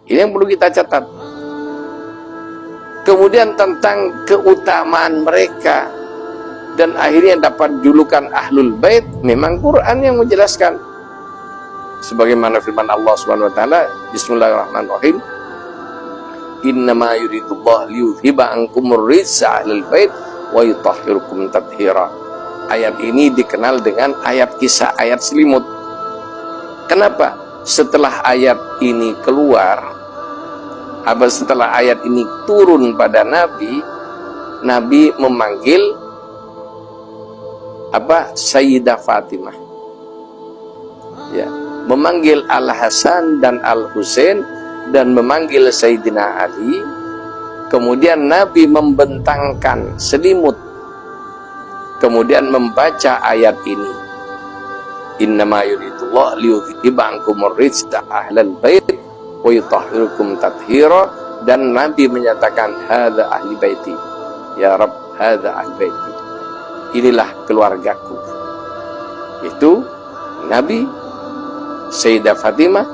Ini yang perlu kita catat. Kemudian tentang keutamaan mereka dan akhirnya dapat julukan Ahlul Bait, memang Quran yang menjelaskan. Sebagaimana firman Allah Subhanahu wa taala, Bismillahirrahmanirrahim. Innama yuridullahu liyudhiba ankumur rijsa ahlul bait wa yutahhirukum tathira. Ayat ini dikenal dengan ayat kisah, ayat selimut. Kenapa? Setelah ayat ini keluar, setelah ayat ini turun pada Nabi, Nabi memanggil Sayyidah Fatimah. Ya, memanggil Al-Hasan dan Al-Husain dan memanggil Sayyidina Ali. Kemudian Nabi membentangkan selimut, kemudian membaca ayat ini, innama yuridullahu liyudhiba ankumur rijsa ahlal bait wa yutahhirukum tathira, dan Nabi menyatakan hadza ahli baiti, ya Rabb hadza ahli baiti, inilah keluargaku. Itu Nabi, Sayyidah Fatimah,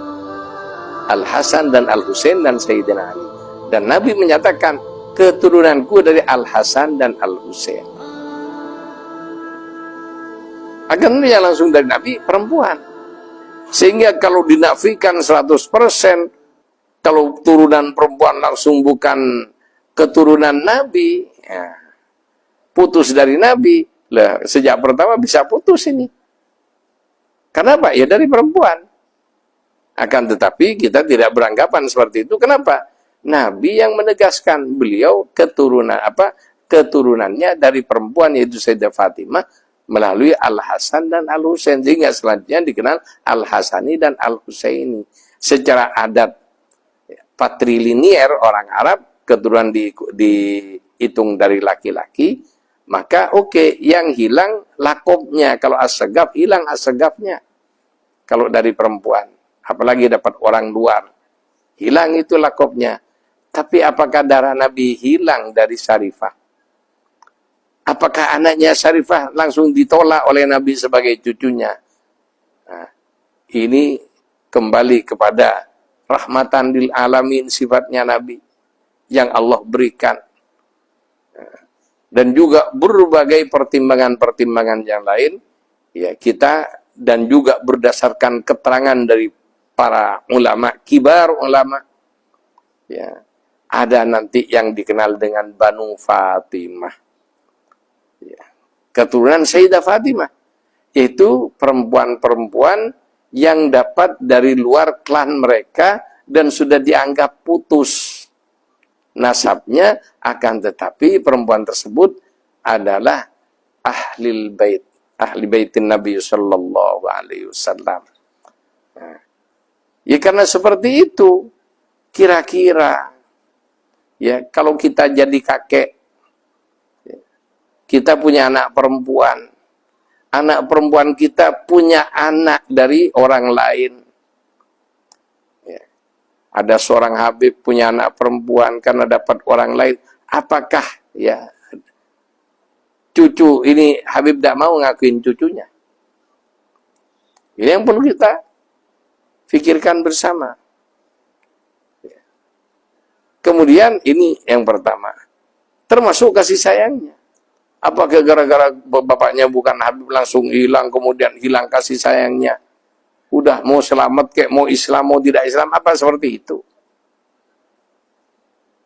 Al-Hasan dan Al-Husain dan Sayyidina Ali. Dan Nabi menyatakan keturunanku dari Al-Hasan dan Al-Husain. Akhirnya langsung dari Nabi perempuan. Sehingga kalau dinafikan 100%, kalau turunan perempuan langsung bukan keturunan Nabi, ya, putus dari Nabi. Lah, sejak pertama bisa putus ini. Kenapa? Ya dari perempuan. Akan tetapi kita tidak beranggapan seperti itu. Kenapa? Nabi yang menegaskan, beliau keturunannya dari perempuan, yaitu Sayyidah Fatimah melalui Al-Hasan dan Al-Husain, sehingga selanjutnya dikenal Al-Hasani dan Al-Husaini. Secara adat patrilinear orang Arab, keturunan dihitung dari laki-laki, maka oke, yang hilang lakobnya. Kalau as-sagaf, hilang as-sagafnya. Kalau dari perempuan, apalagi dapat orang luar, hilang itu lakobnya. Tapi apakah darah Nabi hilang dari Syarifah? Apakah anaknya Syarifah langsung ditolak oleh Nabi sebagai cucunya? Nah, ini kembali kepada rahmatan lil alamin, sifatnya Nabi yang Allah berikan. Dan juga berbagai pertimbangan-pertimbangan yang lain, ya kita, dan juga berdasarkan keterangan dari para ulama, kibar ulama, ya, ada nanti yang dikenal dengan Banu Fatimah, ya, keturunan Sayyidah Fatimah, itu perempuan-perempuan yang dapat dari luar klan mereka dan sudah dianggap putus nasabnya, akan tetapi perempuan tersebut adalah ahlil bait, ahli baitin Nabi sallallahu alaihi wasallam. Nah, ya karena seperti itu, kira-kira ya kalau kita jadi kakek, kita punya anak perempuan kita punya anak dari orang lain. Ada seorang Habib punya anak perempuan karena dapat orang lain. Apakah ya cucu ini Habib tidak mau ngakuin cucunya? Ini yang perlu kita pikirkan bersama. Kemudian ini yang pertama, termasuk kasih sayangnya. Apakah gara-gara bapaknya bukan Habib langsung hilang, kemudian hilang kasih sayangnya? Udah mau selamat kayak mau Islam, mau tidak Islam, apa seperti itu?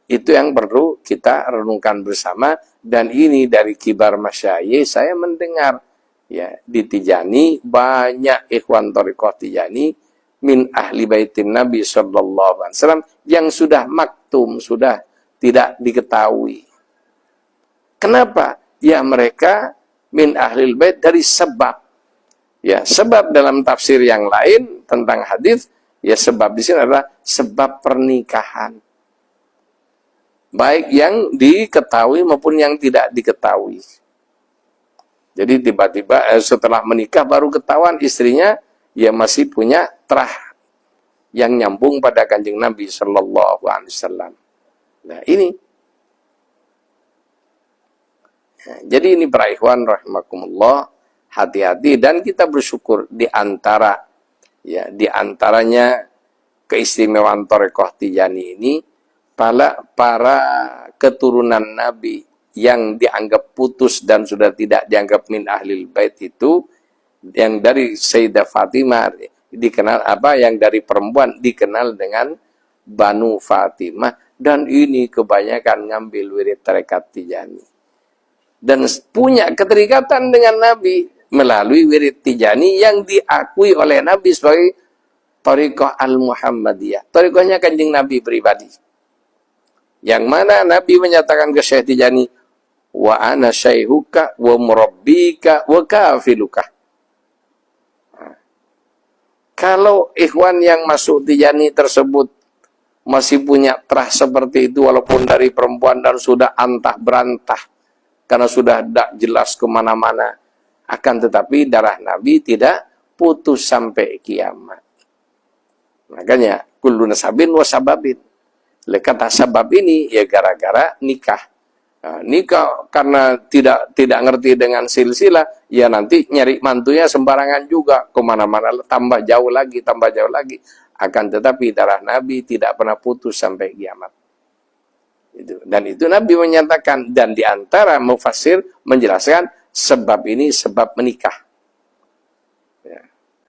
Itu yang perlu kita renungkan bersama. Dan ini dari kibar masyayikh, saya mendengar ya di Tijani banyak ikhwan thariqah Tijani min ahli baitin Nabi sallallahu alaihi wasallam yang sudah maktum, sudah tidak diketahui. Kenapa? Ya mereka min ahlil bait dari sebab. Ya, sebab dalam tafsir yang lain tentang hadis, ya sebab di sini adalah sebab pernikahan. Baik yang diketahui maupun yang tidak diketahui. Jadi tiba-tiba setelah menikah baru ketahuan istrinya ya masih punya terah yang nyambung pada Kanjeng Nabi sallallahu alaihi wasallam. Nah, ini. Nah, jadi ini para ikhwan rahimakumullah, hati-hati dan kita bersyukur di antaranya keistimewaan Thariqah Tijani ini, para keturunan Nabi yang dianggap putus dan sudah tidak dianggap min ahlil bait itu, yang dari Sayyidah Fatimah dikenal yang dari perempuan dikenal dengan Banu Fatimah, dan ini kebanyakan ngambil wirid tarekat Tijani dan punya keterikatan dengan Nabi melalui wirid Tijani yang diakui oleh Nabi sebagai Thariqah Al-Muhammadiyah, thariqahnya Kanjeng Nabi pribadi, yang mana Nabi menyatakan ke Syekh Tijani, wa ana syaihuka wa murabbika wa kafiluka. Kalau ikhwan yang masuk Tijani tersebut masih punya terah seperti itu, walaupun dari perempuan dan sudah antah berantah, karena sudah tidak jelas kemana-mana, akan tetapi darah Nabi tidak putus sampai kiamat. Makanya, kullu nasabin wa sababin. Kata sabab ini, ya gara-gara nikah. Nah, nikah karena tidak ngerti dengan silsilah, ya nanti nyari mantunya sembarangan juga, kemana-mana, tambah jauh lagi. Akan tetapi darah Nabi tidak pernah putus sampai kiamat. Dan itu Nabi menyatakan, dan diantara mufassir menjelaskan sebab ini sebab menikah.